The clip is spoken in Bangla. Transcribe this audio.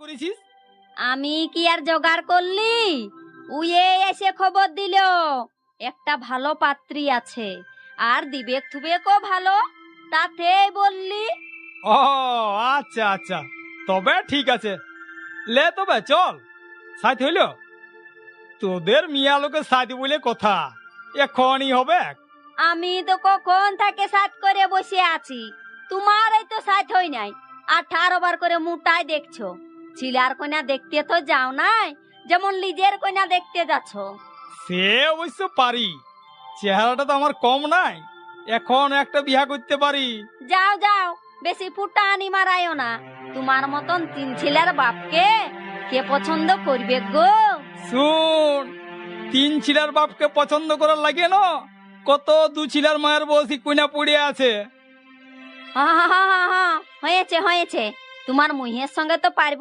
করেছিস? আমি কি আর জোগাড় করলি? উয়ে এসে খবর দিল একটা ভালো পাত্রী আছে, আর দিবেক থুবেকও ভালো, তাতেই বললি। ও আচ্ছা আচ্ছা, তবে ঠিক আছে, লে তবে চল, সাইত হইল। তোদের মিয়া লোকের সাইত বলে কথা, এখনই হবে। আমি তো কখন থেকে সাত করে বসে আছি, তোমার এই তো সাত হই নাই। 18 বার করে মুটাই দেখছো। ছিলার কন্যা দেখতে তো যাও নাই, যেমন লিজের কন্যা দেখতে যাচ্ছ। সে অবশ্য পারি, চেহারাটা তো আমার কম নাই, এখন একটা বিয়া করতে পারি। যাও যাও, বেশি ফুটানি মারাইও না। তোমার মতন 3 ছেলের বাপকে কে পছন্দ করবে গো? শুন, 3 ছিলার বাপকে পছন্দ করার লাগে না, কত 2 ছিলার মায়ের বসি কুইনা পড়ে আছে। হা হা হা হা, হয়েছে হয়েছে, তোমার মুহের সঙ্গে তো পারব